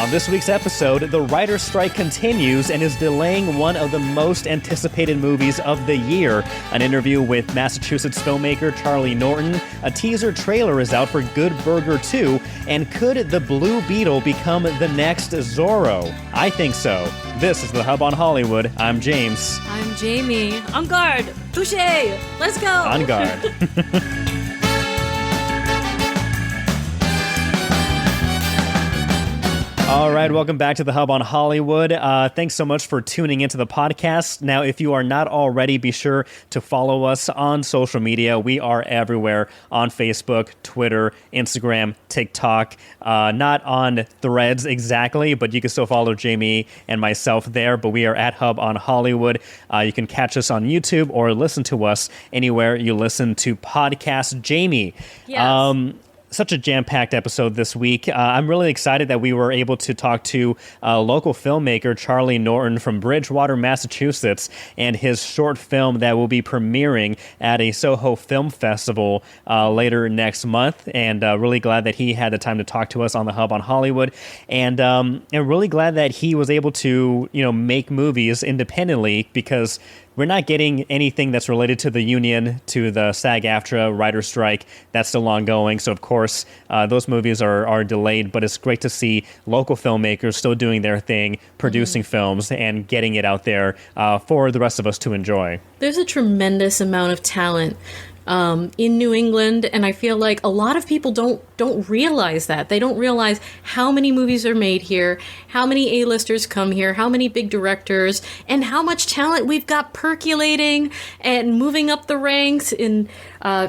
On this week's episode, the writer's strike continues and is delaying one of the most anticipated movies of the year. An interview with Massachusetts filmmaker Charlie Norton, a teaser trailer is out for Good Burger 2, and could the Blue Beetle become the next Zorro? I think so. This is The Hub on Hollywood. I'm James. I'm Jamie. En garde! Touché! Let's go! On guard. All right, welcome back to The Hub on Hollywood. Thanks so much for tuning into the podcast. Now, if you are not already, be sure to follow us on social media. We are everywhere on Facebook, Twitter, Instagram, TikTok. Not on Threads exactly, but you can still follow Jamie and myself there. But we are at Hub on Hollywood. You can catch us on YouTube or listen to us anywhere you listen to podcasts. Jamie, Yes. Such a jam-packed episode this week. I'm really excited that we were able to talk to local filmmaker Charlie Norton from Bridgewater, Massachusetts, and his short film that will be premiering at a Soho Film Festival later next month. And really glad that he had the time to talk to us on the Hub on Hollywood, and really glad that he was able to make movies independently, because we're not getting anything that's related to the union, to the sag-aftra writer strike. That's still ongoing. So, of course, those movies are delayed. But it's great to see local filmmakers still doing their thing, producing films, and getting it out there for the rest of us to enjoy. There's a tremendous amount of talent in New England, and I feel like a lot of people don't realize that. They don't realize how many movies are made here, how many A-listers come here, how many big directors, and how much talent we've got percolating and moving up the ranks in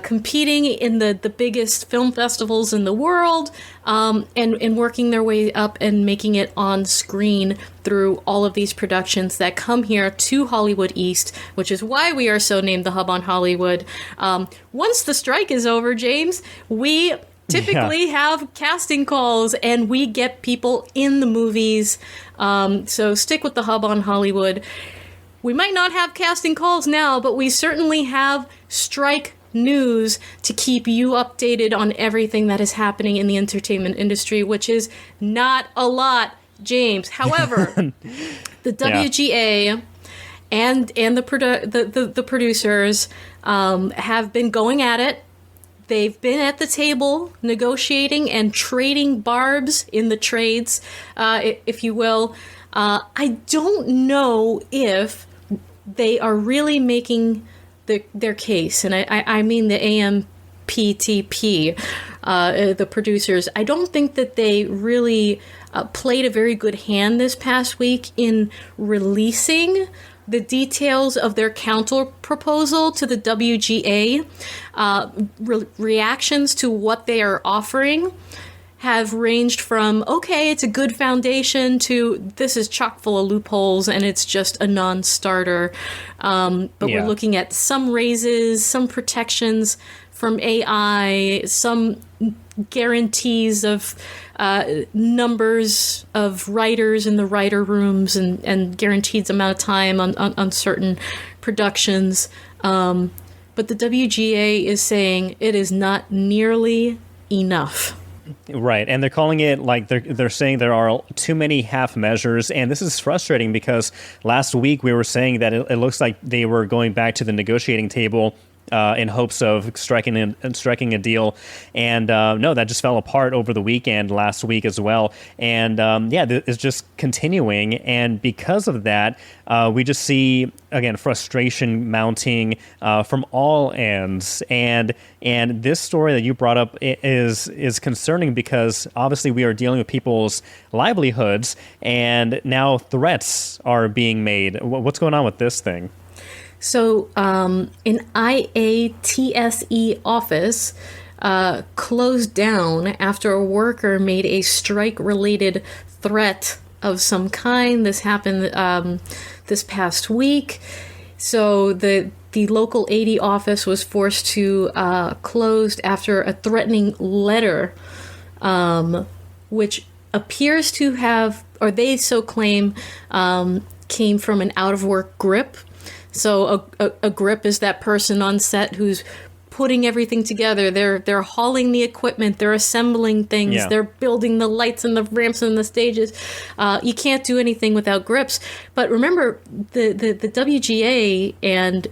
competing in the biggest film festivals in the world, and working their way up and making it on screen through all of these productions that come here to Hollywood East, which is why we are so named the Hub on Hollywood. Once the strike is over, James, we typically have casting calls and we get people in the movies. So stick with the Hub on Hollywood. We might not have casting calls now, but we certainly have strike news to keep you updated on everything that is happening in the entertainment industry, which is not a lot, James. However, the WGA and the producers have been going at it. They've been at the table negotiating and trading barbs in the trades, if you will. I don't know if they are really making their case, and I mean the AMPTP, the producers. I don't think that they really played a very good hand this past week in releasing the details of their counter proposal to the WGA. Reactions to what they are offering have ranged from, okay, it's a good foundation, to this is chock full of loopholes and it's just a non-starter. We're looking at some raises, some protections from AI, some guarantees of numbers of writers in the writer rooms, and guaranteed amount of time on certain productions. But the WGA is saying it is not nearly enough. Right, and they're calling it, like, they're saying there are too many half measures, and this is frustrating because last week we were saying that it looks like they were going back to the negotiating table in hopes of striking a deal, and no, that just fell apart over the weekend last week as well. And it's just continuing, and because of that, we just see again frustration mounting from all ends. And this story that you brought up is concerning because obviously we are dealing with people's livelihoods, and now threats are being made. What's going on with this thing? So an IATSE office closed down after a worker made a strike-related threat of some kind. This happened this past week. So the local AD office was forced to close after a threatening letter, which appears to have, or they so claim, came from an out-of-work grip. So a grip is that person on set who's putting everything together. They're hauling the equipment. They're assembling things. Yeah. They're building the lights and the ramps and the stages. You can't do anything without grips. But remember, the WGA and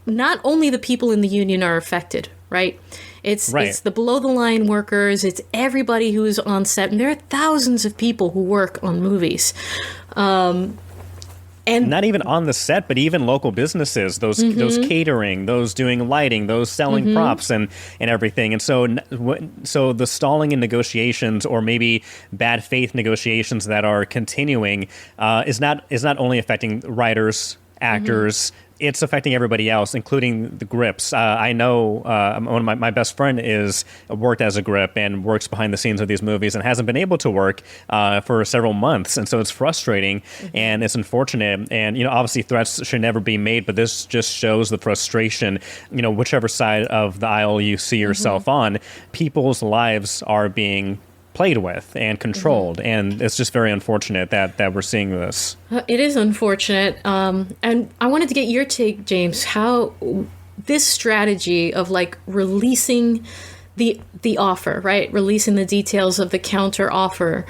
not only the people in the union are affected, right? It's the below the line workers. It's everybody who's on set, and there are thousands of people who work on movies. And not even on the set, but even local businesses, those catering, those doing lighting, those selling props and everything. And so the stalling in negotiations, or maybe bad faith negotiations that are continuing, is not only affecting writers, actors. It's affecting everybody else, including the grips. I know one of my best friend worked as a grip and works behind the scenes of these movies and hasn't been able to work for several months. And so it's frustrating and it's unfortunate. And, obviously threats should never be made, but this just shows the frustration, whichever side of the aisle you see yourself on, people's lives are being played with and controlled, and it's just very unfortunate that we're seeing this. It is unfortunate, and I wanted to get your take, James, how this strategy of releasing the offer, right? Releasing the details of the counter offer,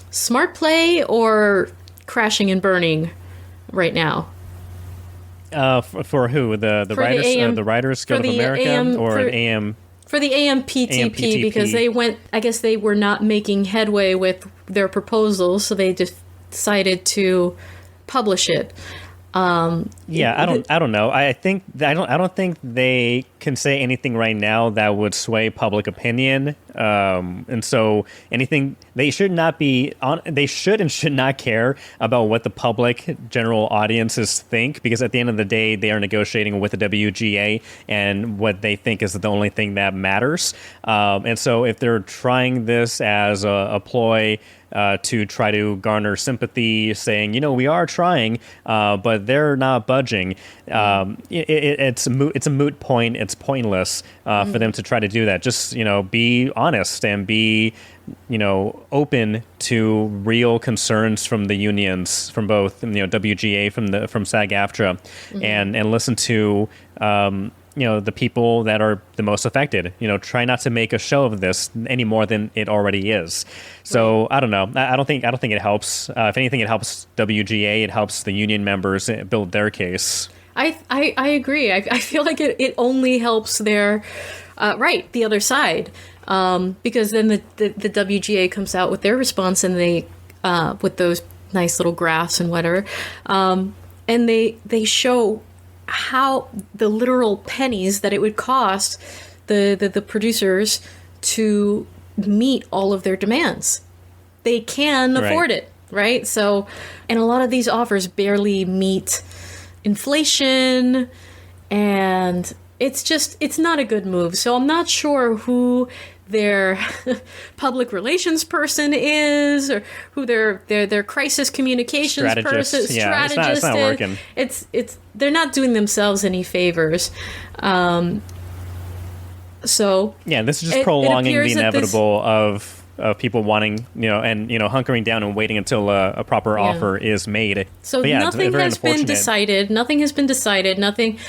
smart play or crashing and burning right now? For who? The writers, the Writers Guild of America, or AM? For the AMPTP, because they were not making headway with their proposals, so they just decided to publish it. I don't know. I don't think they can say anything right now that would sway public opinion. And so they should and should not care about what the public general audiences think, because at the end of the day, they are negotiating with the WGA and what they think is the only thing that matters. And so if they're trying this as a ploy to try to garner sympathy, saying, we are trying, but they're not budging. It's a moot point. It's pointless for them to try to do that. Just, be honest and be, open to real concerns from the unions, from both, WGA, from SAG-AFTRA, and listen to, the people that are the most affected. Try not to make a show of this any more than it already is. So I don't know. I don't think it helps. If anything, it helps WGA. It helps the union members build their case. I agree. I feel like it only helps the other side, because then the WGA comes out with their response, and they with those nice little graphs and whatever, and they show how the literal pennies that it would cost the producers to meet all of their demands. They can afford it, right? So, and a lot of these offers barely meet inflation, and it's not a good move. So I'm not sure who their public relations person is, or who their crisis communications person, strategist. It's not working. It's they're not doing themselves any favors. So this is just prolonging the inevitable of people wanting, hunkering down and waiting until a proper offer is made. So nothing has been decided. Nothing has been decided. Nothing,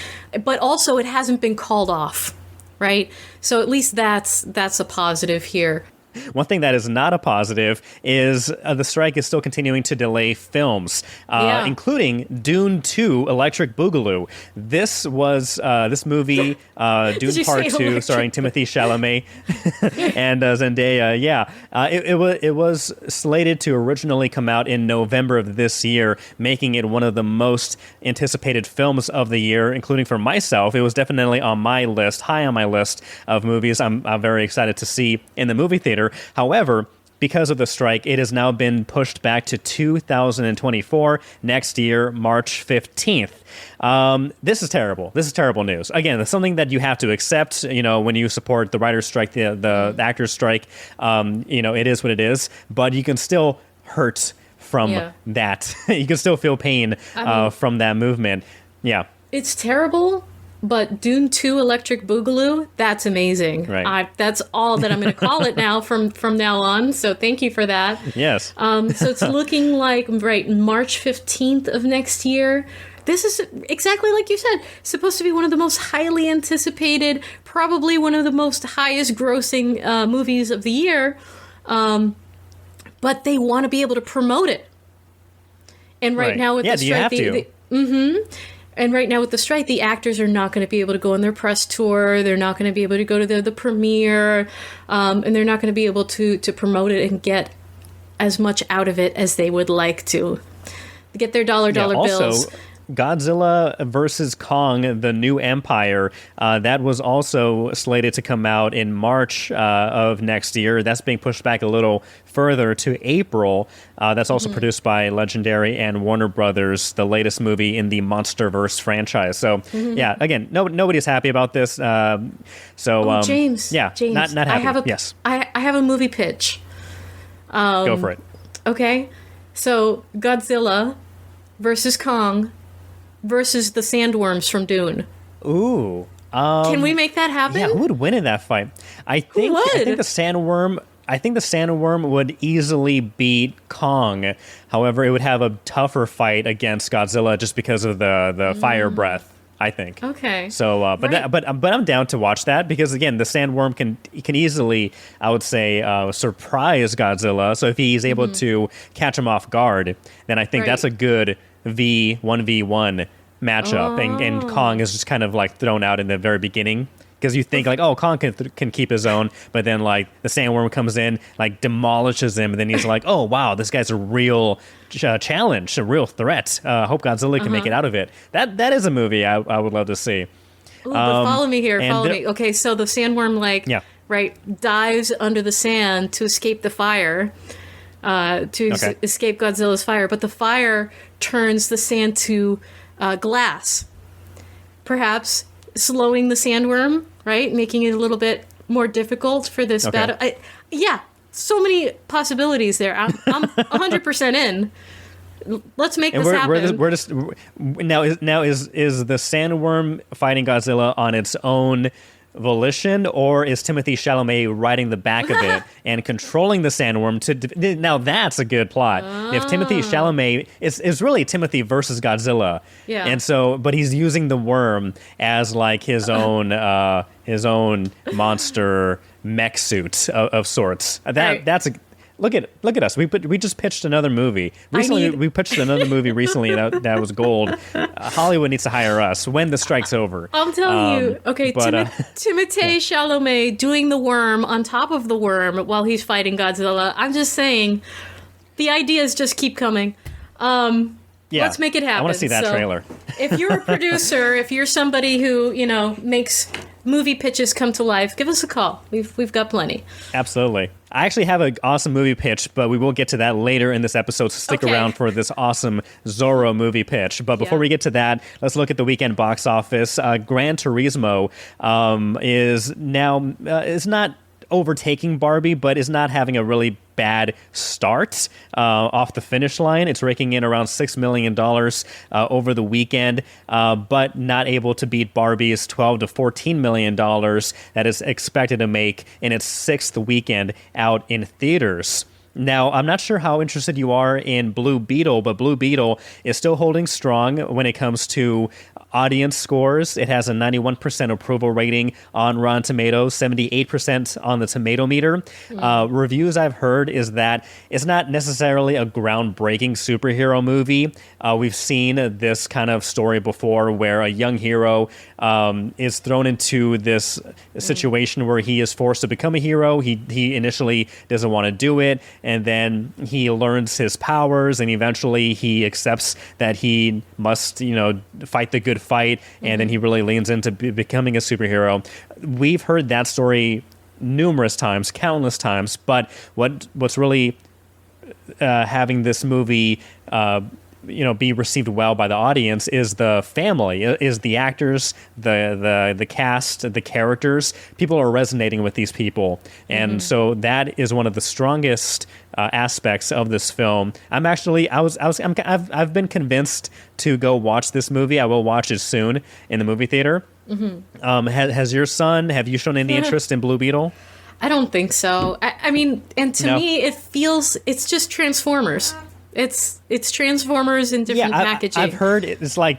but also it hasn't been called off. Right? So at least that's a positive here. One thing that is not a positive is the strike is still continuing to delay films, including Dune 2 Electric Boogaloo. This was this movie, Dune Part 2, starring Timothée Chalamet and Zendaya. It was slated to originally come out in November of this year, making it one of the most anticipated films of the year, including for myself. It was definitely on my list, high on my list of movies I'm very excited to see in the movie theater. However, because of the strike, it has now been pushed back to 2024, next year, March 15th. This is terrible. This is terrible news. Again, it's something that you have to accept, when you support the writer's strike, the actor's strike. It is what it is, but you can still hurt from that. You can still feel pain from that movement. Yeah. It's terrible. But Dune 2 Electric Boogaloo, that's amazing. Right. That's all that I'm going to call it now from now on. So thank you for that. Yes. So it's looking like, March 15th of next year. this is exactly like you said, supposed to be one of the most highly anticipated, probably one of the most highest grossing movies of the year. But they want to be able to promote it. And right now with the strike, and right now with the strike, the actors are not going to be able to go on their press tour. They're not going to be able to go to the premiere, and they're not going to be able to promote it and get as much out of it as they would like to. Get their dollar bills. Also, Godzilla versus Kong, The New Empire, that was also slated to come out in March of next year. That's being pushed back a little further to April. That's also produced by Legendary and Warner Brothers, the latest movie in the MonsterVerse franchise. So, yeah, again, nobody's happy about this. James, yeah, James, not happy. I have a movie pitch. Go for it. Okay, so Godzilla versus Kong versus the sandworms from Dune. Ooh. Can we make that happen? Yeah, who would win in that fight? I think the sandworm would easily beat Kong. However, it would have a tougher fight against Godzilla just because of the fire breath, I think. Okay. So, but I'm down to watch that because again, the sandworm can easily, I would say, surprise Godzilla. So if he's able to catch him off guard, then I think that's a good 1v1 matchup, and Kong is just kind of like thrown out in the very beginning because you think like, oh, Kong can keep his own, but then like the sandworm comes in, like demolishes him, and then he's like, oh wow, this guy's a real challenge, a real threat. Hope Godzilla can make it out of it. That is a movie I would love to see. Ooh, but follow me here. Follow me. Okay, so the sandworm dives under the sand to escape the fire. Escape Godzilla's fire, but the fire turns the sand to glass, perhaps slowing the sandworm, right? Making it a little bit more difficult for this battle. So many possibilities there. I'm 100% in. Let's make this happen. Now is the sandworm fighting Godzilla on its own volition, or is Timothée Chalamet riding the back of it and controlling the sandworm now that's a good plot. If Timothée Chalamet is really Timothy versus Godzilla, and so but he's using the worm as like his own monster mech suit of sorts. That's a Look at us. We just pitched another movie recently. We pitched another movie recently that was gold. Hollywood needs to hire us when the strike's over. I'm telling you. Okay, Timothée Chalamet doing the worm on top of the worm while he's fighting Godzilla. I'm just saying, the ideas just keep coming. Let's make it happen. I want to see that trailer. If you're a producer, if you're somebody who makes movie pitches come to life, give us a call. We've got plenty. Absolutely. I actually have an awesome movie pitch, but we will get to that later in this episode, so stick around for this awesome Zorro movie pitch. But before we get to that, let's look at the weekend box office. Gran Turismo is not overtaking Barbie, but is not having a really bad start off the finish line. It's raking in around $6 million over the weekend, but not able to beat Barbie's $12 to $14 million that is expected to make in its sixth weekend out in theaters. Now, I'm not sure how interested you are in Blue Beetle, but Blue Beetle is still holding strong when it comes to audience scores. It has a 91% approval rating on Rotten Tomatoes, 78% on the Tomato Meter. Reviews I've heard is that it's not necessarily a groundbreaking superhero movie. We've seen this kind of story before where a young hero is thrown into this situation where he is forced to become a hero. He initially doesn't want to do it, and then he learns his powers, and eventually he accepts that he must, fight the good fight, and then he really leans into becoming a superhero. We've heard that story numerous times, countless times, but what's really having this movie be received well by the audience is the family, is the actors, the cast, the characters. People are resonating with these people, and so that is one of the strongest aspects of this film. I've been convinced to go watch this movie. I will watch it soon in the movie theater. Has your son? Have you shown any interest in Blue Beetle? I don't think so. I mean, and to me, it's just Transformers. It's Transformers in different packaging. I've heard it's like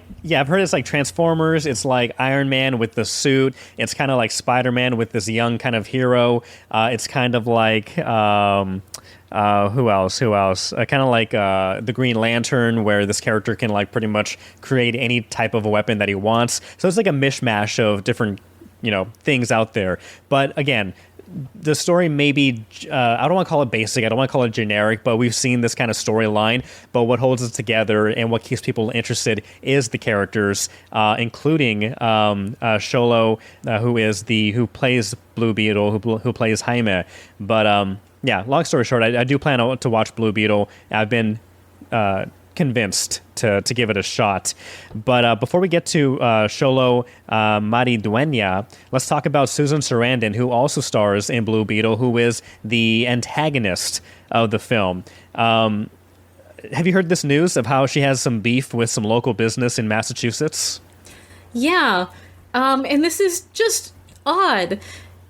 Transformers. It's like Iron Man with the suit. It's kind of like Spider-Man with this young kind of hero. It's kind of like who else? Kind of like the Green Lantern, where this character can like pretty much create any type of a weapon that he wants. So it's like a mishmash of different things out there. But again, the story may be, I don't want to call it basic, I don't want to call it generic, but we've seen this kind of storyline. But what holds it together and what keeps people interested is the characters, including Xolo, who plays Blue Beetle, who plays Jaime. But yeah, long story short, I do plan to watch Blue Beetle. I've been convinced to give it a shot. But before we get to Xolo Maridueña, let's talk about Susan Sarandon, who also stars in Blue Beetle, who is the antagonist of the film. Have you heard this news of how she has some beef with some local business in Massachusetts? Yeah, and this is just odd.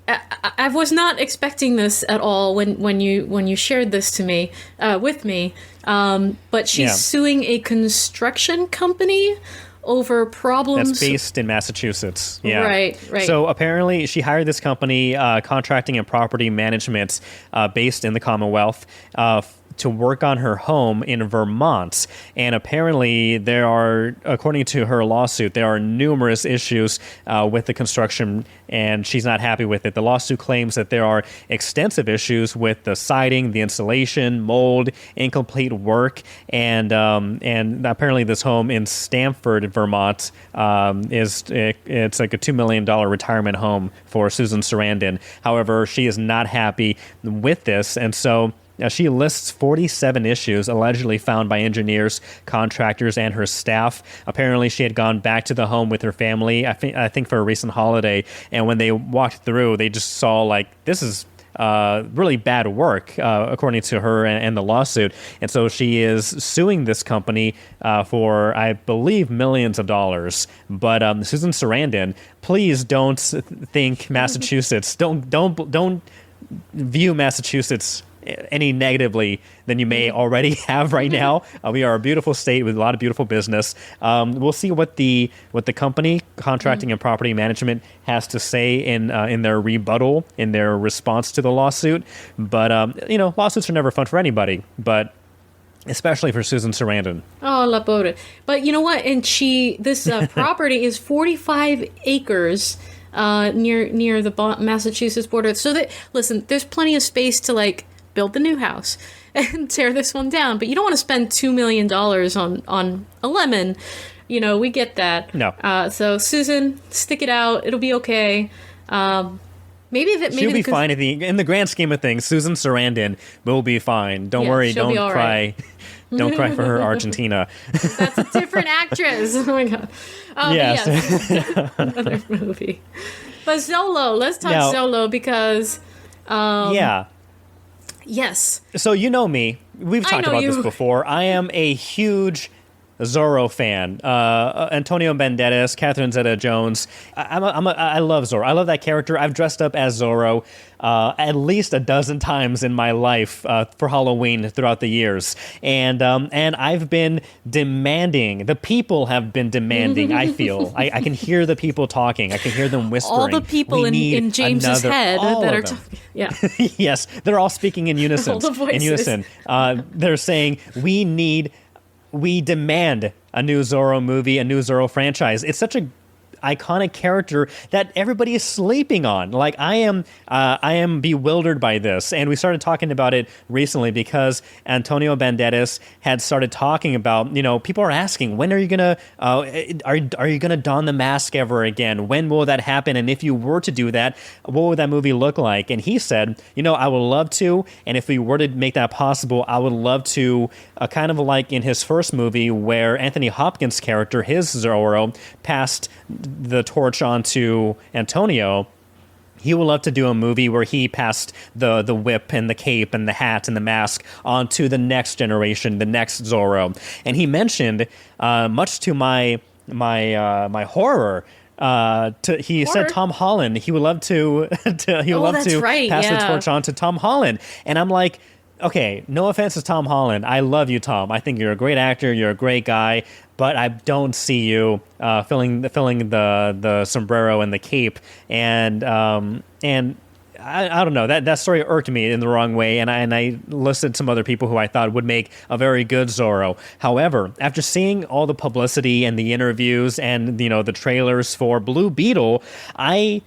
I was not expecting this at all when you shared this to me with me. But she's suing a construction company over problems. That's based in Massachusetts. Yeah. Right. So apparently she hired this company, contracting and property management, based in the Commonwealth, to work on her home in Vermont. And apparently there are, according to her lawsuit, there are numerous issues with the construction, and she's not happy with it. The lawsuit claims that there are extensive issues with the siding, the insulation, mold, incomplete work, and apparently this home in Stamford, Vermont, it's like a $2 million retirement home for Susan Sarandon. However, she is not happy with this, and so she lists 47 issues allegedly found by engineers, contractors, and her staff. Apparently, she had gone back to the home with her family, I think for a recent holiday, and when they walked through, they just saw, like, this is really bad work, according to her and the lawsuit. And so she is suing this company for, I believe, millions of dollars. But Susan Sarandon, please don't think Massachusetts, don't view Massachusetts any negatively than you may already have right now. We are a beautiful state with a lot of beautiful business. We'll see what the company, contracting and property management, has to say in their rebuttal, in their response to the lawsuit. But lawsuits are never fun for anybody, but especially for Susan Sarandon. Oh, la pobre. But you know what? And this property is 45 acres. Near the Massachusetts border. So listen, there's plenty of space to like build the new house and tear this one down, but you don't want to spend $2 million on a lemon. We get that. No. So Susan, stick it out. It'll be okay. She'll be fine in the grand scheme of things. Susan Sarandon will be fine. Don't worry. Don't cry. Right. Don't cry for her, Argentina. That's a different actress. Oh my god. Yes. Another movie. But Xolo, let's talk Xolo because. Yes. So you know me. We've talked about this before. I am a huge Zorro fan. Antonio Banderas, Catherine Zeta-Jones. I love Zorro. I love that character. I've dressed up as Zorro at least a dozen times in my life for Halloween throughout the years. And I've been demanding. The people have been demanding, I feel. I can hear the people talking. I can hear them whispering. All the people in James's head that are talking. Yeah. Yes, they're all speaking in unison. All the voices. In unison. They're saying, we demand a new Zorro movie, a new Zorro franchise. It's such a iconic character that everybody is sleeping on. Like, I am bewildered by this. And we started talking about it recently because Antonio Banderas had started talking about, people are asking, when are you gonna are you gonna don the mask ever again? When will that happen? And if you were to do that, what would that movie look like? And he said, I would love to, and if we were to make that possible, I would love to, kind of like in his first movie where Anthony Hopkins' character, his Zorro, passed the torch on to Antonio. He would love to do a movie where he passed the whip and the cape and the hat and the mask on to the next generation, the next Zorro. And he mentioned, much to my horror, said Tom Holland. He would love to pass the torch on to Tom Holland. And I'm like, okay, no offense to Tom Holland. I love you, Tom. I think you're a great actor. You're a great guy. But I don't see you filling the sombrero and the cape. And I don't know, that story irked me in the wrong way, and I listed some other people who I thought would make a very good Zorro. However, after seeing all the publicity and the interviews and the trailers for Blue Beetle, I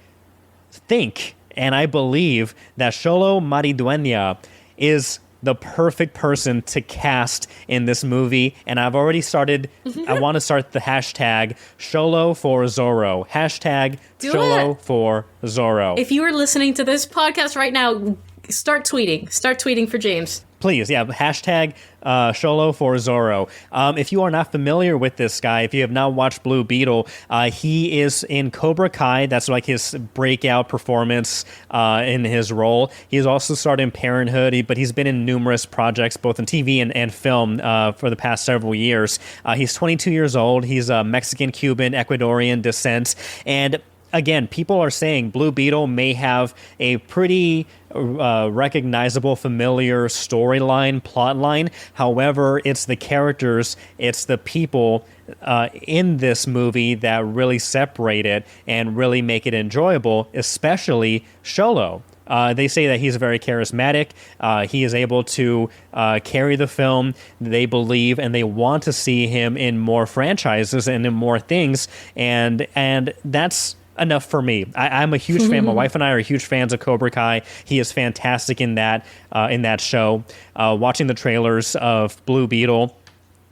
think and I believe that Xolo Maridueña is the perfect person to cast in this movie. And I've already started, I want to start the hashtag Xolo for Zorro. Hashtag Xolo for Zorro. If you are listening to this podcast right now, start tweeting. Start tweeting for James. Please, yeah, hashtag Xolo for Zorro. If you are not familiar with this guy, if you have not watched Blue Beetle, he is in Cobra Kai. That's like his breakout performance in his role. He's also starred in Parenthood, but he's been in numerous projects, both in TV and film for the past several years. He's 22 years old. He's Mexican, Cuban, Ecuadorian descent. And again, people are saying Blue Beetle may have a pretty recognizable, familiar storyline, plotline. However, it's the characters, it's the people in this movie that really separate it and really make it enjoyable, especially Xolo. They say that he's very charismatic. He is able to carry the film. They believe and they want to see him in more franchises and in more things. And that's enough for me. I'm a huge fan. My wife and I are huge fans of Cobra Kai. He is fantastic in that show. Watching the trailers of Blue Beetle,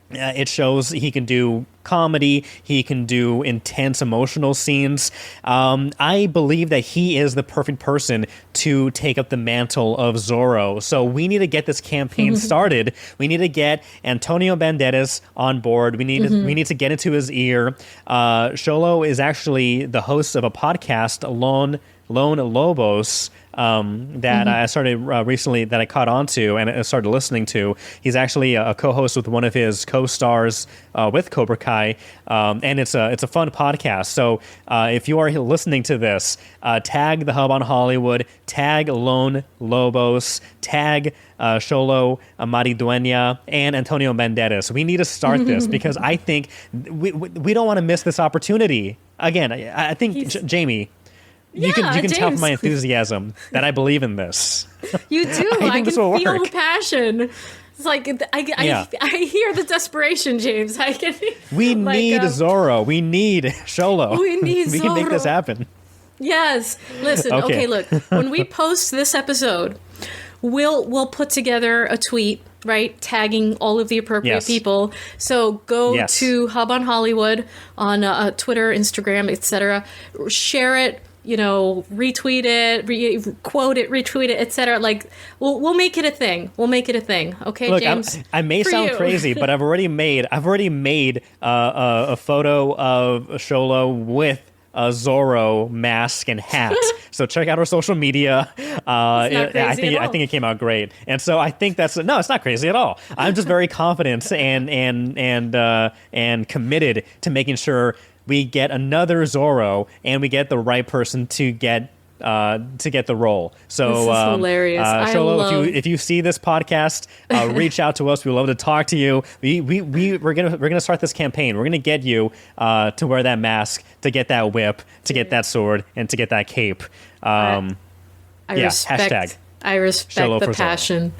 it shows he can do comedy. He can do intense emotional scenes. I believe that he is the perfect person to take up the mantle of Zorro. So we need to get this campaign started. We need to get Antonio Banderas on board. We need to get into his ear. Xolo is actually the host of a podcast, Lone Lobos, that I started recently, that I caught on to and I started listening to. He's actually a co-host with one of his co-stars with Cobra Kai, and it's a fun podcast. So if you are listening to this, tag the Hub on Hollywood, tag Lone Lobos, tag Xolo Maridueña, and Antonio Banderas. We need to start this because I think we don't want to miss this opportunity. Again, I think, Jamie, you can tell from my enthusiasm that I believe in this. You do. I can feel the passion. It's like I hear the desperation, James. We need Zorro. We need Xolo. We need Zorro. We can make this happen. Yes. Listen. Okay. Look. When we post this episode, we'll put together a tweet, right, tagging all of the appropriate people. So go to Hub on Hollywood on Twitter, Instagram, etc. Share it. Retweet it, quote it, retweet it, etc. Like, we'll make it a thing. We'll make it a thing. Okay, look, James. I may sound crazy, but I've already made a photo of Xolo with a Zorro mask and hat. So check out our social media. I think it came out great, and so I think it's not crazy at all. I'm just very confident and committed to making sure we get another Zorro, and we get the right person to get the role. So this is hilarious. Xolo, if you see this podcast, reach out to us. We'd love to talk to you. We're gonna start this campaign. We're gonna get you to wear that mask, to get that whip, to get that sword, and to get that cape. I respect the passion.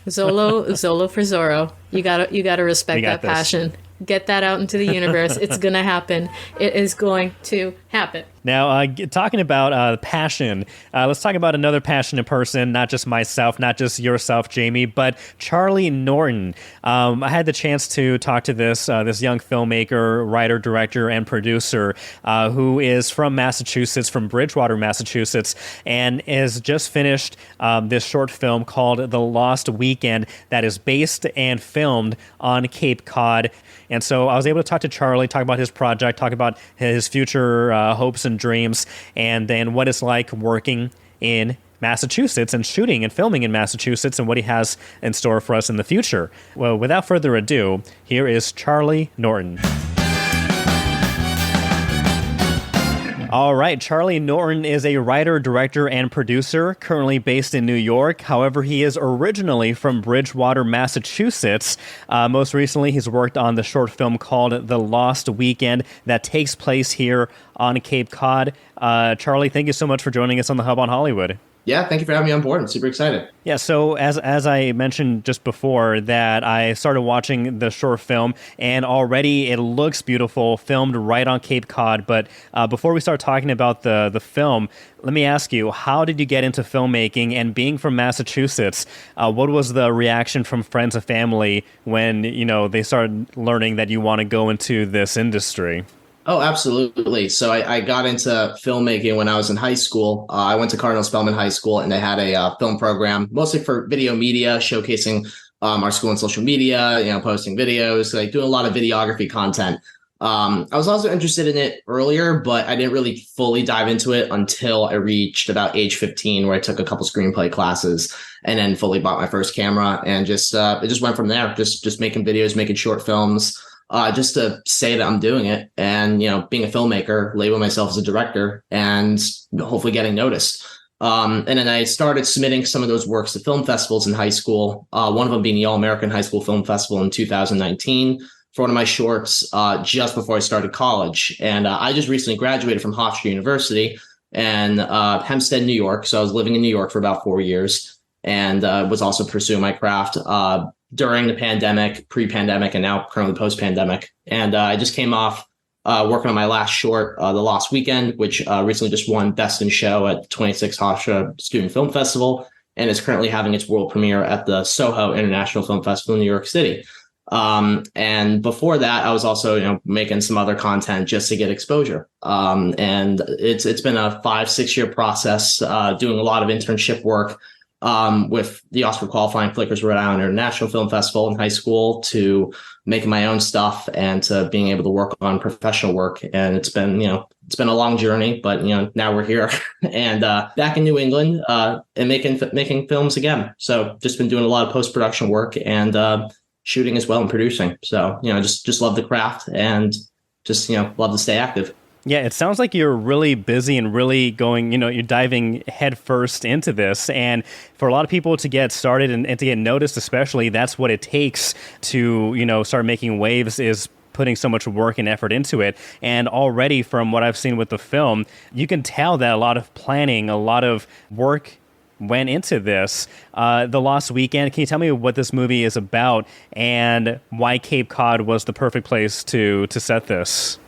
Xolo for Zorro. You gotta respect that passion. Get that out into the universe. It's going to happen. It is going to happen. Now, talking about passion, let's talk about another passionate person, not just myself, not just yourself, Jamie, but Charlie Norton. I had the chance to talk to this young filmmaker, writer, director, and producer who is from Massachusetts, from Bridgewater, Massachusetts, and has just finished this short film called The Lost Weekend that is based and filmed on Cape Cod. And so I was able to talk to Charlie, talk about his project, talk about his future hopes and dreams, and then what it's like working in Massachusetts and shooting and filming in Massachusetts and what he has in store for us in the future. Well, without further ado, here is Charlie Norton. All right. Charlie Norton is a writer, director, and producer, currently based in New York. However, he is originally from Bridgewater, Massachusetts. Most recently, he's worked on the short film called The Lost Weekend that takes place here on Cape Cod. Charlie, thank you so much for joining us on The Hub on Hollywood. Yeah, thank you for having me on board. I'm super excited. Yeah, so as I mentioned just before, that I started watching the short film, and already it looks beautiful, filmed right on Cape Cod. But before we start talking about the film, let me ask you, how did you get into filmmaking? And being from Massachusetts, what was the reaction from friends and family when, they started learning that you want to go into this industry? Oh, absolutely. So I got into filmmaking when I was in high school. I went to Cardinal Spellman High School, and they had a film program, mostly for video media, showcasing our school on social media, posting videos, like doing a lot of videography content. I was also interested in it earlier, but I didn't really fully dive into it until I reached about age 15, where I took a couple screenplay classes and then fully bought my first camera, and it just went from there, just making videos, making short films. Just to say that I'm doing it and, being a filmmaker, label myself as a director and hopefully getting noticed. And then I started submitting some of those works to film festivals in high school. One of them being the All-American High School Film Festival in 2019 for one of my shorts just before I started college. And I just recently graduated from Hofstra University in Hempstead, New York. So I was living in New York for about 4 years and was also pursuing my craft during the pandemic, pre-pandemic, and now currently post-pandemic. And I just came off working on my last short, The Lost Weekend, which recently just won Best in Show at 26th Hofstra Student Film Festival, and is currently having its world premiere at the Soho International Film Festival in New York City. And before that, I was also, making some other content just to get exposure. And it's been a 5-6 year process, doing a lot of internship work, with the Oscar qualifying Flickers Rhode Island International Film Festival in high school, to making my own stuff and to being able to work on professional work. And it's been a long journey, but, now we're here and, back in New England, and making films again. So just been doing a lot of post-production work and, shooting as well and producing. So, just love the craft and just, love to stay active. Yeah, it sounds like you're really busy and really going, you're diving headfirst into this. And for a lot of people to get started and to get noticed, especially, that's what it takes to, start making waves, is putting so much work and effort into it. And already from what I've seen with the film, you can tell that a lot of planning, a lot of work went into this. The Lost Weekend, can you tell me what this movie is about and why Cape Cod was the perfect place to set this?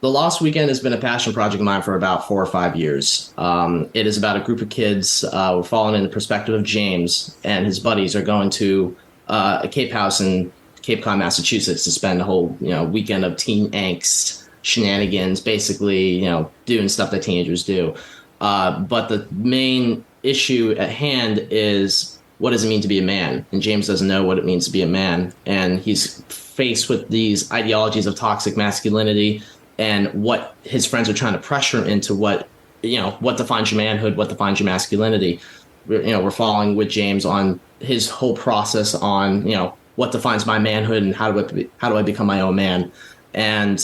The Lost Weekend has been a passion project of mine for about 4 or 5 years. It is about a group of kids. We're following in the perspective of James, and his buddies are going to a Cape house in Cape Cod, Massachusetts, to spend a whole weekend of teen angst, shenanigans, basically doing stuff that teenagers do. But the main issue at hand is, what does it mean to be a man? And James doesn't know what it means to be a man, and he's faced with these ideologies of toxic masculinity and what his friends are trying to pressure him into, what defines your manhood, what defines your masculinity. We're following with James on his whole process on, what defines my manhood and how do I become my own man. And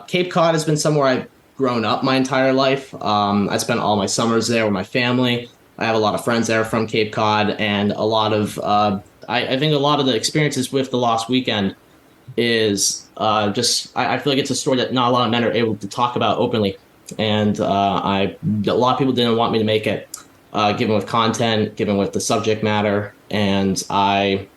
Cape Cod has been somewhere I've grown up my entire life. I spent all my summers there with my family. I have a lot of friends there from Cape Cod, and a lot of, I think a lot of the experiences with The Lost Weekend is I feel like it's a story that not a lot of men are able to talk about openly. And a lot of people didn't want me to make it, given with content, given with the subject matter. And I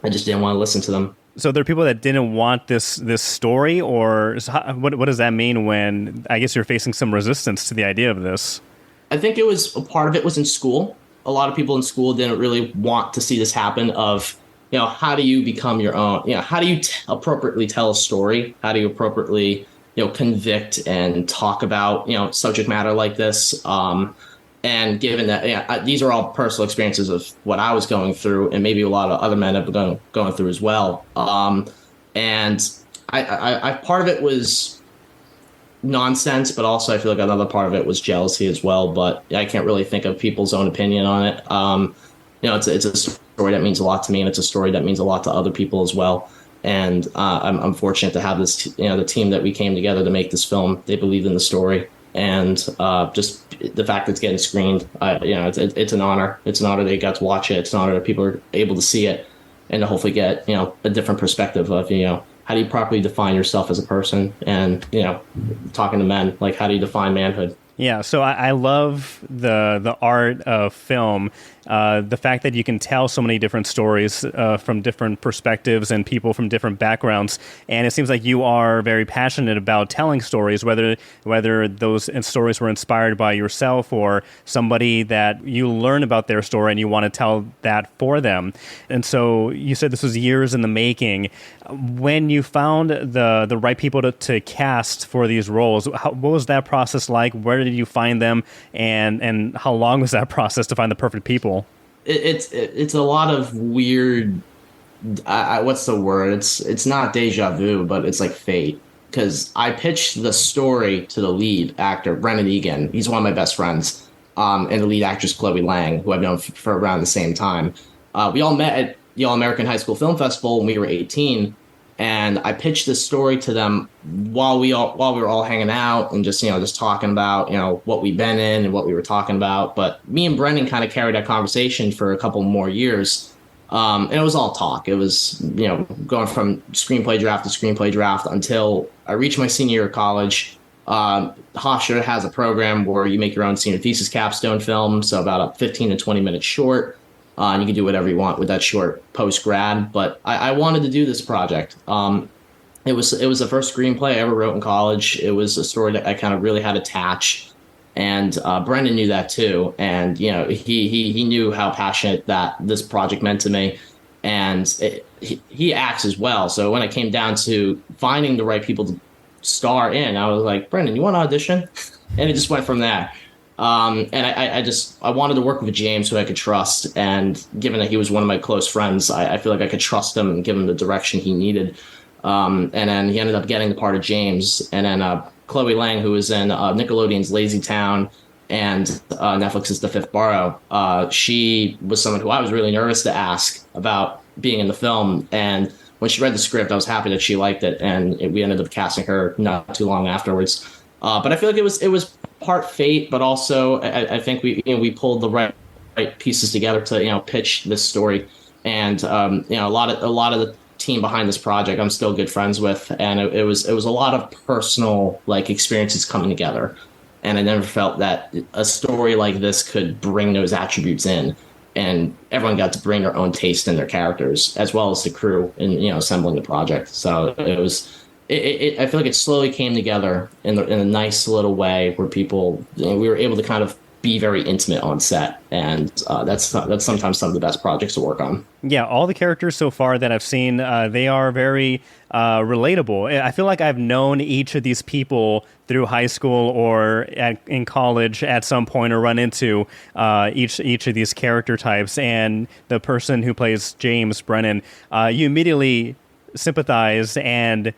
just didn't want to listen to them. So there are people that didn't want this story, or what does that mean when I guess you're facing some resistance to the idea of this? I think it was a part of it was in school. A lot of people in school didn't really want to see this happen of, how do you become your own, how do you appropriately tell a story? How do you appropriately, convict and talk about, subject matter like this? And given that these are all personal experiences of what I was going through, and maybe a lot of other men have been going through as well. And I part of it was nonsense, but also I feel like another part of it was jealousy as well. But I can't really think of people's own opinion on it. It's a story that means a lot to me, and it's a story that means a lot to other people as well. And I'm fortunate to have this, the team that we came together to make this film. They believed in the story, and just the fact that it's getting screened, it's an honor. It's an honor that you got to watch it. It's an honor that people are able to see it and to hopefully get, a different perspective of, how do you properly define yourself as a person? And, talking to men, like, how do you define manhood? Yeah, so I love the art of film, the fact that you can tell so many different stories from different perspectives and people from different backgrounds. And it seems like you are very passionate about telling stories, whether those stories were inspired by yourself or somebody that you learn about their story and you want to tell that for them. And so you said this was years in the making. When you found the right people to cast for these roles, what was that process like? Where did you find them, and how long was that process to find the perfect people? It's a lot of weird. What's the word? It's not deja vu, but it's like fate. Because I pitched the story to the lead actor, Brendan Egan. He's one of my best friends, and the lead actress Chloe Lang, who I've known for around the same time. We all met at the All-American High School Film Festival when we were 18. And I pitched this story to them while we were all hanging out and just talking about, what we've been in and what we were talking about. But me and Brendan kind of carried that conversation for a couple more years. And it was all talk. It was, going from screenplay draft to screenplay draft until I reached my senior year of college. Hofstra has a program where you make your own senior thesis capstone film. So about a 15 to 20 minute short. And you can do whatever you want with that short post-grad. But I wanted to do this project. It was the first screenplay I ever wrote in college. It was a story that I kind of really had attached. And Brendan knew that too. And, he knew how passionate that this project meant to me. And he acts as well. So when it came down to finding the right people to star in, I was like, Brendan, you want to audition? And it just went from there. And I wanted to work with James, who I could trust. And given that he was one of my close friends, I feel like I could trust him and give him the direction he needed. And then he ended up getting the part of James. And then Chloe Lang, who was in Nickelodeon's Lazy Town and Netflix's The Fifth Borough, she was someone who I was really nervous to ask about being in the film. And when she read the script, I was happy that she liked it. And we ended up casting her not too long afterwards. But I feel like it was part fate, but also I think we pulled the right pieces together to pitch this story, and a lot of the team behind this project I'm still good friends with, and it was a lot of personal experiences coming together, and I never felt that a story like this could bring those attributes in, and everyone got to bring their own taste in their characters as well as the crew in assembling the project. So it was. I feel like it slowly came together in a nice little way where people, we were able to kind of be very intimate on set, and that's sometimes some of the best projects to work on. Yeah, all the characters so far that I've seen, they are very relatable. I feel like I've known each of these people through high school or in college at some point, or run into each of these character types. And the person who plays James Brennan, you immediately sympathize and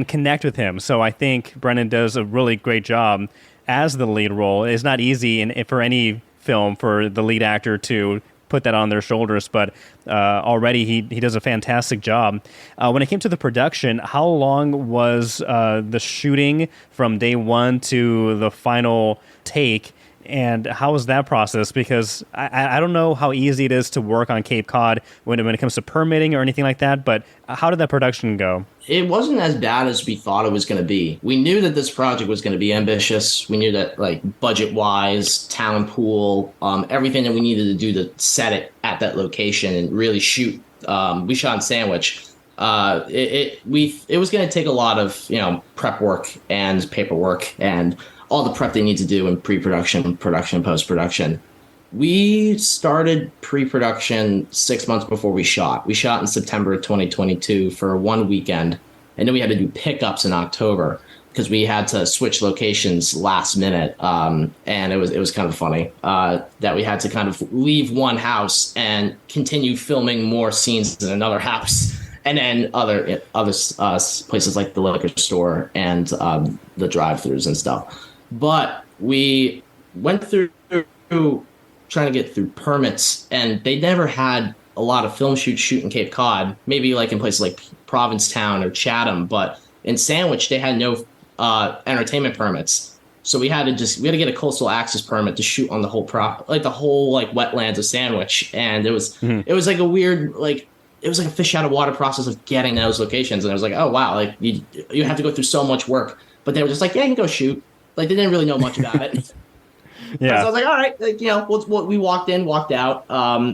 connect with him. So I think Brennan does a really great job as the lead role. It's not easy for any film for the lead actor to put that on their shoulders, but already he does a fantastic job. When it came to the production, how long was the shooting from day one to the final take? And how was that process? Because I don't know how easy it is to work on Cape Cod when it comes to permitting or anything like that, but how did that production go? It wasn't as bad as we thought it was going to be. We knew that this project was going to be ambitious. We knew that budget-wise, talent pool, everything that we needed to do to set it at that location and really shoot. We shot in Sandwich. It was going to take a lot of prep work and paperwork and all the prep they need to do in pre-production, production, post-production. We started pre-production 6 months before we shot. We shot in September of 2022 for one weekend, and then we had to do pickups in October because we had to switch locations last minute. And it was kind of funny that we had to kind of leave one house and continue filming more scenes in another house. And then other places like the liquor store and the drive-thrus and stuff. But we went through trying to get through permits, and they never had a lot of film shoots shoot in Cape Cod, maybe in places like Provincetown or Chatham. But in Sandwich, they had no entertainment permits. So we had to get a coastal access permit to shoot on the whole wetlands of Sandwich. And it was like a weird, like, it was like a fish out of water process of getting those locations. And I was like, oh wow, like you have to go through so much work. But they were just like, yeah, you can go shoot. Like, they didn't really know much about it. Yeah. So I was like, all right, like, we walked in, walked out.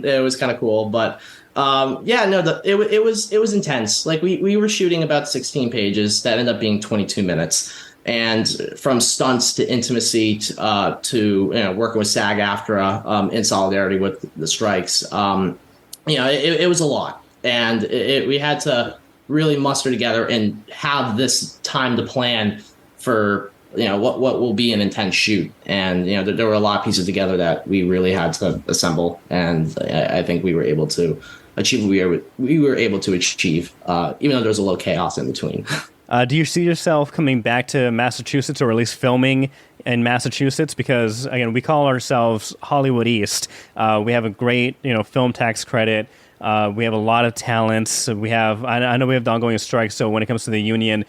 It was kind of cool, but it was intense. Like, we were shooting about 16 pages that ended up being 22 minutes, and from stunts to intimacy to working with SAG-AFTRA in solidarity with the strikes. It was a lot, and we had to really muster together and have this time to plan for what will be an intense shoot. And there were a lot of pieces together that we really had to assemble, and I think we were able to achieve what we were able to achieve, even though there was a little chaos in between. Do you see yourself coming back to Massachusetts, or at least filming in Massachusetts? Because again, we call ourselves Hollywood East. We have a great film tax credit. We have a lot of talents. I know we have the ongoing strike, so when it comes to the union,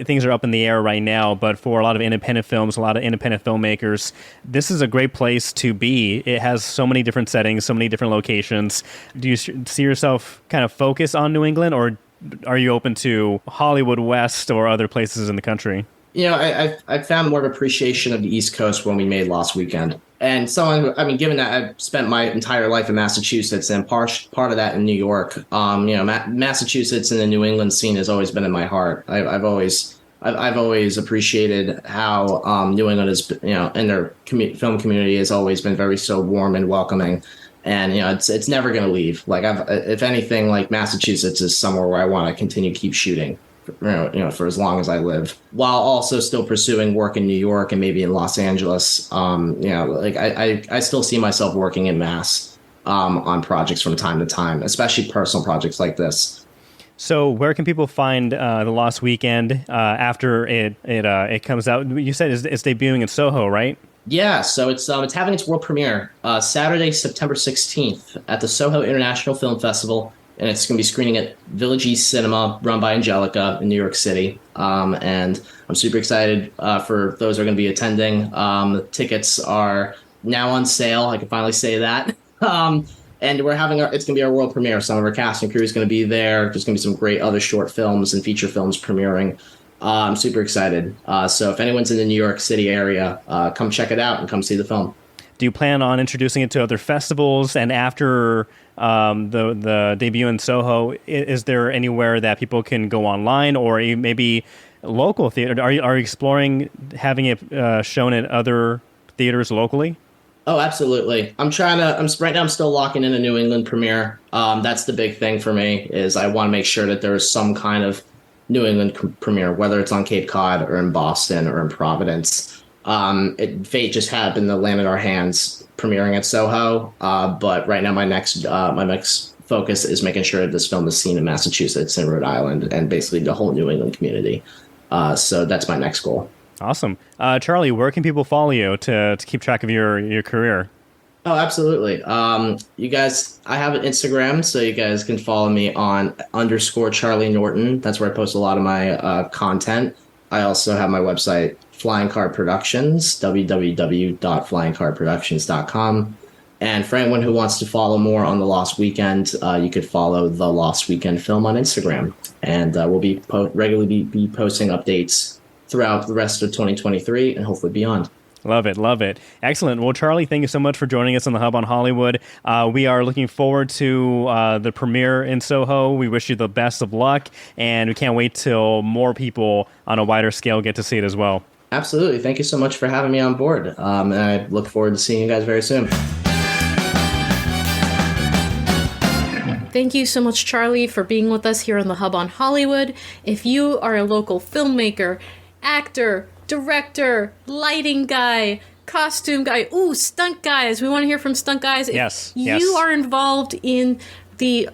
things are up in the air right now. But for a lot of independent films, a lot of independent filmmakers, this is a great place to be. It has so many different settings, so many different locations. Do you see yourself kind of focus on New England, or are you open to Hollywood West or other places in the country? I found more of appreciation of the East Coast when we made Lost Weekend. And given that I've spent my entire life in Massachusetts and part of that in New York, Massachusetts and the New England scene has always been in my heart. I've always appreciated how New England is, in their film community has always been so warm and welcoming. And it's never going to leave. Like, if anything, like, Massachusetts is somewhere where I want to continue to keep shooting, for as long as I live, while also still pursuing work in New York and maybe in Los Angeles. I still see myself working in Mass on projects from time to time, especially personal projects like this. So where can people find The Lost Weekend after it comes out? You said it's debuting in Soho, right? Yeah, so it's having its world premiere Saturday, September 16th at the Soho International Film Festival, and it's going to be screening at Village East Cinema, run by Angelica in New York City. And I'm super excited for those who are going to be attending. The tickets are now on sale. I can finally say that. And it's going to be our world premiere. Some of our cast and crew is going to be there. There's going to be some great other short films and feature films premiering. I'm super excited. So if anyone's in the New York City area, come check it out and come see the film. Do you plan on introducing it to other festivals? And after the debut in Soho, is there anywhere that people can go online, or maybe local theater? Are you exploring having it shown at other theaters locally? Oh, absolutely. Right now I'm still locking in a New England premiere. That's the big thing for me, is I want to make sure that there's some kind of New England premiere, whether it's on Cape Cod or in Boston or in Providence. Fate just happened to land in our hands premiering at Soho. But right now my next focus is making sure that this film is seen in Massachusetts and Rhode Island and basically the whole New England community. So that's my next goal. Awesome. Charlie, where can people follow you to keep track of your career? Oh, absolutely. You guys, I have an Instagram, so you guys can follow me on _ Charlie Norton. That's where I post a lot of my content. I also have my website, Flying Card Productions, www.flyingcardproductions.com. And for anyone who wants to follow more on The Lost Weekend, you could follow The Lost Weekend Film on Instagram. And we'll be regularly be posting updates throughout the rest of 2023 and hopefully beyond. Love it. Love it. Excellent. Well, Charlie, thank you so much for joining us on the Hub on Hollywood. We are looking forward to the premiere in Soho. We wish you the best of luck, and we can't wait till more people on a wider scale get to see it as well. Absolutely. Thank you so much for having me on board. And I look forward to seeing you guys very soon. Thank you so much, Charlie, for being with us here on the Hub on Hollywood. If you are a local filmmaker, actor, director, lighting guy, costume guy, stunt guys. We want to hear from stunt guys. Yes. If you are involved in the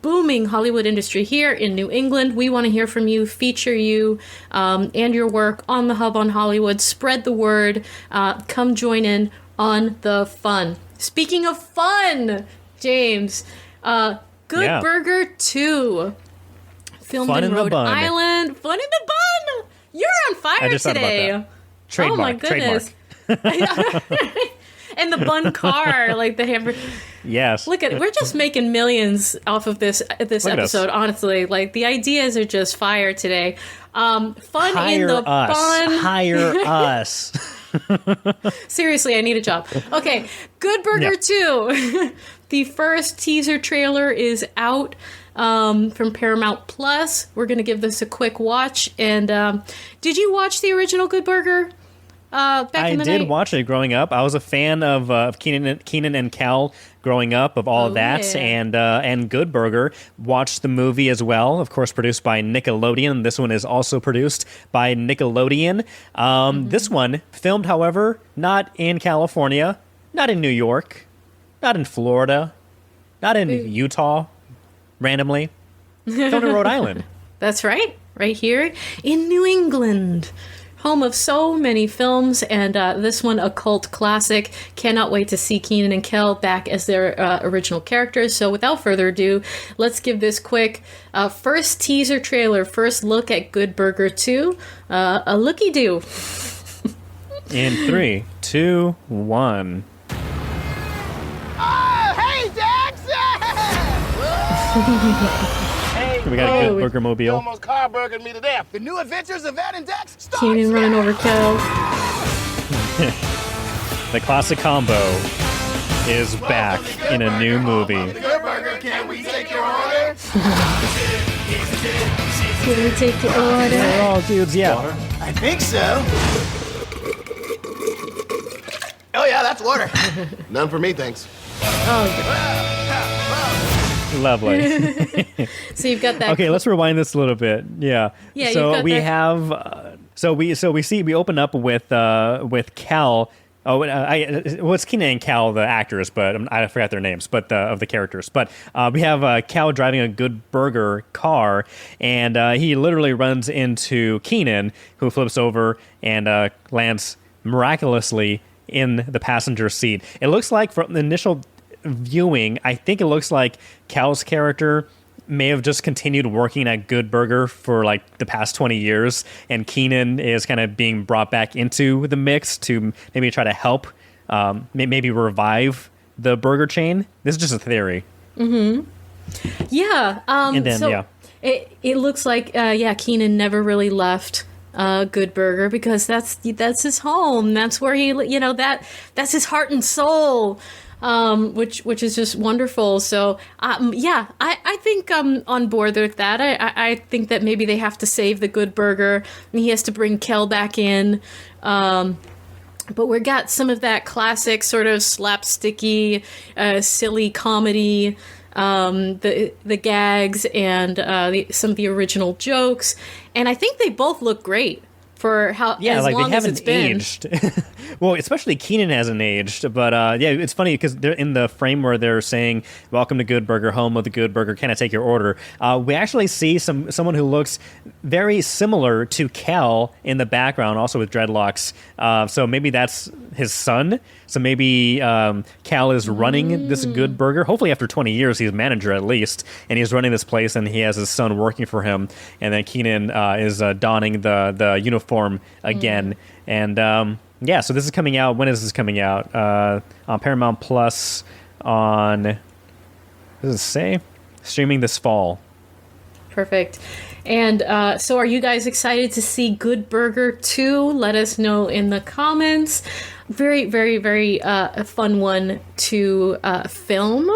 booming Hollywood industry here in New England, we want to hear from you, feature you and your work on the Hub on Hollywood. Spread the word. Come join in on the fun. Speaking of fun, James, Good Burger 2. Filmed in Rhode Island. Fun in the bun. You're on fire today. Trademark. Oh my goodness. And the bun car, like the hamburger. Yes. Look at it. We're just making millions off of this episode, honestly. Like, the ideas are just fire today. Fun Hire in the us. bun. Hire us. Seriously, I need a job. Okay, Good Burger 2. The first teaser trailer is out from Paramount Plus. We're going to give this a quick watch. And did you watch the original Good Burger? I did watch it growing up. I was a fan of Keenan and Kel growing up, of all of that, yeah. and Good Burger. Watched the movie as well, of course, produced by Nickelodeon. This one is also produced by Nickelodeon. This one filmed, however, not in California, not in New York, not in Florida, not in Utah, randomly. Filmed in Rhode Island. That's right. Right here in New England. Home of so many films, and this one a cult classic. Cannot wait to see Keenan and Kel back as their original characters. So without further ado, let's give this quick first teaser trailer, first look at Good Burger 2. A looky-doo. In 3, 2, 1. Oh, hey, Dax! We got a Good Burger You mobile. almost car burgered me to death. The new adventures of Ed and Dex starts Keenan running now. over Kel. The classic combo is back in a new movie. Good Burger, can we take your order? Can we take your order? They're all dudes, yeah. I think so. Oh yeah, that's water. None for me, thanks. Lovely. So you've got that. Okay, let's rewind this a little bit. Yeah. Yeah, So you've got we that- have. We open up with Cal. It's Keenan and Cal, the actors, but I forgot their names, but of the characters. But we have Cal driving a Good Burger car, and he literally runs into Keenan, who flips over and lands miraculously in the passenger seat. It looks like from the initial viewing, I think it looks like Cal's character may have just continued working at Good Burger for like the past 20 years, and Keenan is kind of being brought back into the mix to maybe try to help, maybe revive the burger chain. This is just a theory. Yeah. And then, so yeah. It looks like Keenan never really left Good Burger because that's his home. That's where he that's his heart and soul. Which is just wonderful. So I think I'm on board with that. I think that maybe they have to save the Good Burger and he has to bring Kel back in. But we got some of that classic sort of slapsticky, silly comedy, the gags and some of the original jokes, and I think they both look great for how as like long they as haven't it's been. aged. Well, especially Keenan hasn't aged, but it's funny because they're in the frame where they're saying "Welcome to Good Burger, home of the Good Burger. Can I take your order?" We actually see someone who looks very similar to Cal in the background, also with dreadlocks. So maybe that's his son. So maybe Cal is running this Good Burger. Hopefully, after 20 years, he's manager at least, and he's running this place, and he has his son working for him. And then Keenan is donning the uniform again, and. So this is coming out. When is this coming out? On Paramount Plus on, what does it say? Streaming this fall. Perfect. And so are you guys excited to see Good Burger 2? Let us know in the comments. Very, very, very fun one to film.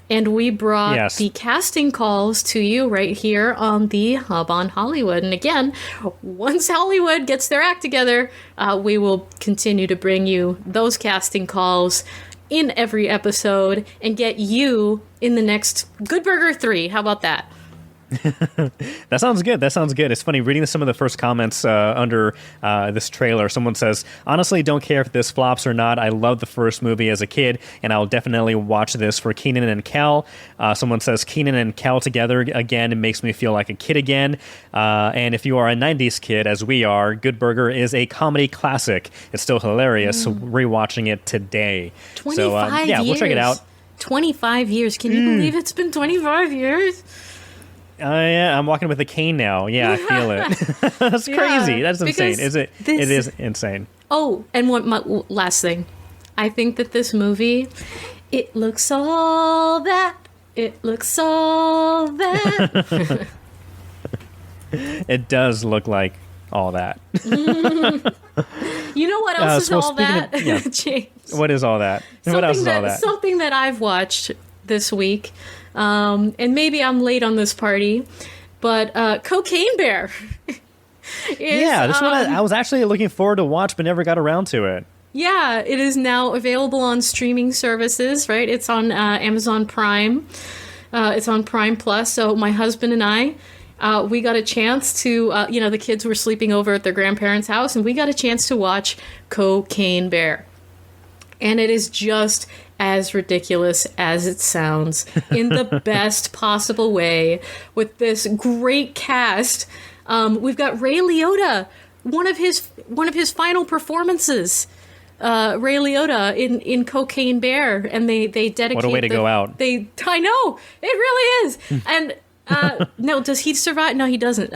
And we brought the casting calls to you right here on the Hub on Hollywood. And again, once Hollywood gets their act together, we will continue to bring you those casting calls in every episode and get you in the next Good Burger 3. How about that? That sounds good. It's funny reading some of the first comments under this trailer. Someone says, honestly, don't care if this flops or not. I loved the first movie as a kid, and I'll definitely watch this for Keenan and Kel. Someone says, Keenan and Kel together again, it makes me feel like a kid again. And if you are a 90s kid, as we are, Good Burger is a comedy classic. It's still hilarious rewatching it today. 25 years. We'll check it out. 25 years. Can you believe it's been 25 years? Yeah, I'm walking with a cane now. Yeah, I feel it. That's crazy. That's insane. It is insane. Oh, and last thing. I think that this movie, it looks all that. It looks all that. It does look like all that. You know what else is all that, James? What is all that? What else is all that? Something that I've watched this week, and maybe I'm late on this party, but Cocaine Bear. This one I was actually looking forward to watch, but never got around to it. Yeah, it is now available on streaming services, right? It's on Amazon Prime. It's on Prime Plus. So my husband and I, we got a chance to, the kids were sleeping over at their grandparents' house, and we got a chance to watch Cocaine Bear. And it is just as ridiculous as it sounds in the best possible way with this great cast. We've got Ray Liotta, one of his final performances. Ray Liotta in Cocaine Bear, and they dedicate. What a way to go out! I know, it really is. And no, does he survive? No, he doesn't.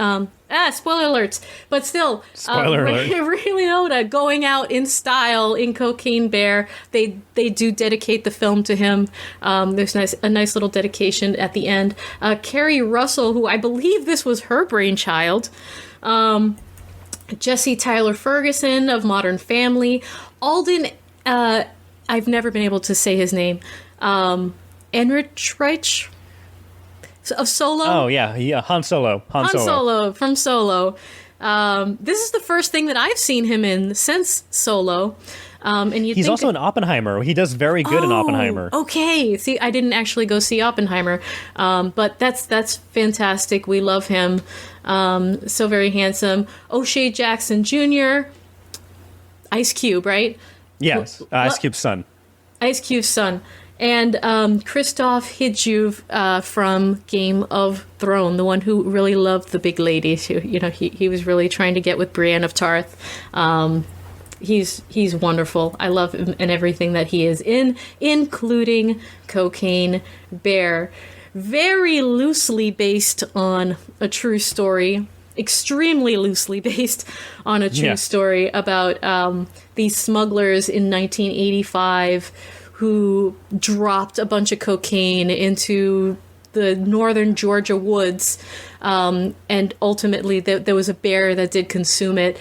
Spoiler alerts. But still, spoiler alert. Ray Liotta going out in style in Cocaine Bear. They do dedicate the film to him. There's a nice little dedication at the end. Kerry Russell, who I believe this was her brainchild. Jesse Tyler Ferguson of Modern Family. Alden, I've never been able to say his name. Ehrenreich of Solo. Oh, yeah, Han Solo. Han Solo from Solo. This is the first thing that I've seen him in since Solo. He's also in Oppenheimer. He does very good in Oppenheimer. Okay. See, I didn't actually go see Oppenheimer, but that's fantastic. We love him. So very handsome. O'Shea Jackson Jr., Ice Cube, right? Yes, Ice Cube's son. Ice Cube's son. And Christoph Hidjuv from Game of Thrones, the one who really loved the big ladies. He was really trying to get with Brienne of Tarth. He's wonderful. I love him and everything that he is in, including Cocaine Bear. Very loosely based on a true story. Extremely loosely based on a true story about these smugglers in 1985 who dropped a bunch of cocaine into the northern Georgia woods, and ultimately there was a bear that did consume it.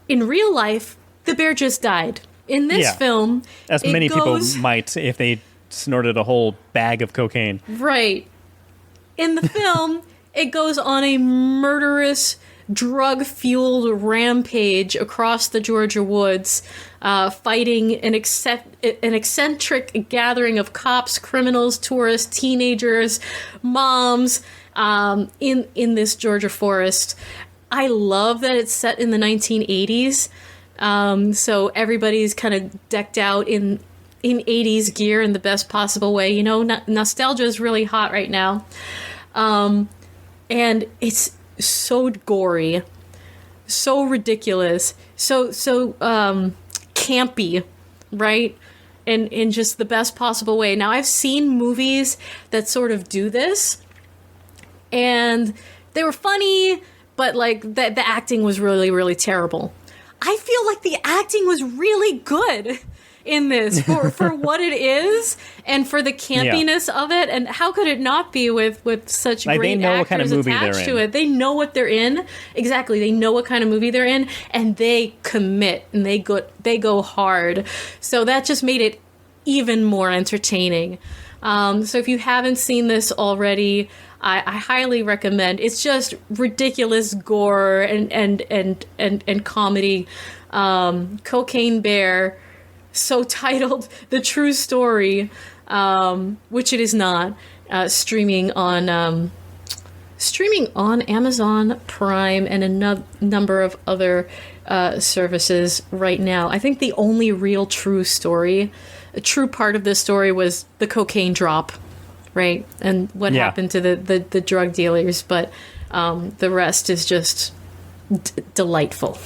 In real life, the bear just died. In this film, as many people might if they snorted a whole bag of cocaine. Right. In the film, it goes on a murderous, drug-fueled rampage across the Georgia woods, fighting an eccentric gathering of cops, criminals, tourists, teenagers, moms, in this Georgia forest. I love that it's set in the 1980s, so everybody's kind of decked out in 80s gear in the best possible way. Nostalgia is really hot right now. And it's so gory, so ridiculous, so campy, right? In just the best possible way. Now, I've seen movies that sort of do this, and they were funny, but like the acting was really, really terrible. I feel like the acting was really good in this for what it is and for the campiness of it. And how could it not be with such like great they know actors what kind of movie attached they're to in. it? They know what they're in. Exactly. They know what kind of movie they're in, and they commit and they go hard. So that just made it even more entertaining. So if you haven't seen this already, I highly recommend. It's just ridiculous gore and comedy. Cocaine Bear, so titled The True Story, which it is not, streaming on Amazon Prime and a number of other services right now. I think the only real true story, a true part of this story was the cocaine drop, right? And what happened to the drug dealers, but the rest is just delightful.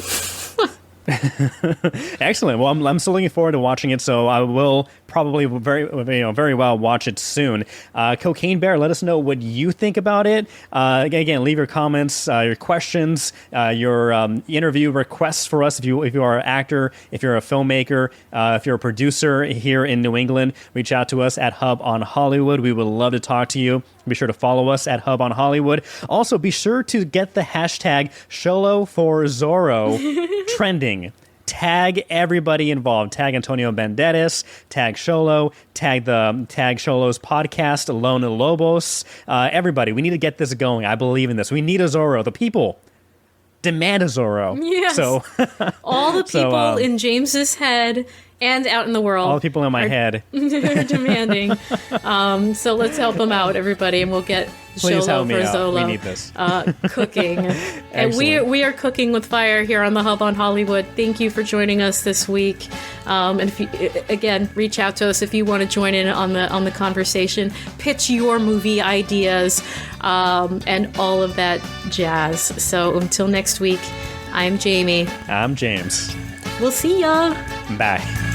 Excellent. Well, I'm still looking forward to watching it, so I will probably very well watch it soon. Cocaine Bear, let us know what you think about it. Again, leave your comments, your questions, your interview requests for us. If you are an actor, if you're a filmmaker, if you're a producer here in New England, reach out to us at Hub on Hollywood. We would love to talk to you. Be sure to follow us at Hub on Hollywood. Also, be sure to get the hashtag Xolo for Zorro trending. Tag everybody involved. Tag Antonio Banderas. Tag Xolo. Tag Xolo's podcast, Lone Lobos. Everybody, we need to get this going. I believe in this. We need a Zorro. The people demand a Zorro. Yes. So all the people in James's head and out in the world. All the people in my head. They're demanding. So let's help them out, everybody, and we'll get Please Xolo help me for out. Xolo We need this. cooking. And we are cooking with fire here on the Hub on Hollywood. Thank you for joining us this week. And if you, again, reach out to us if you want to join in on the conversation. Pitch your movie ideas and all of that jazz. So until next week, I'm Jamie. I'm James. We'll see ya. Bye.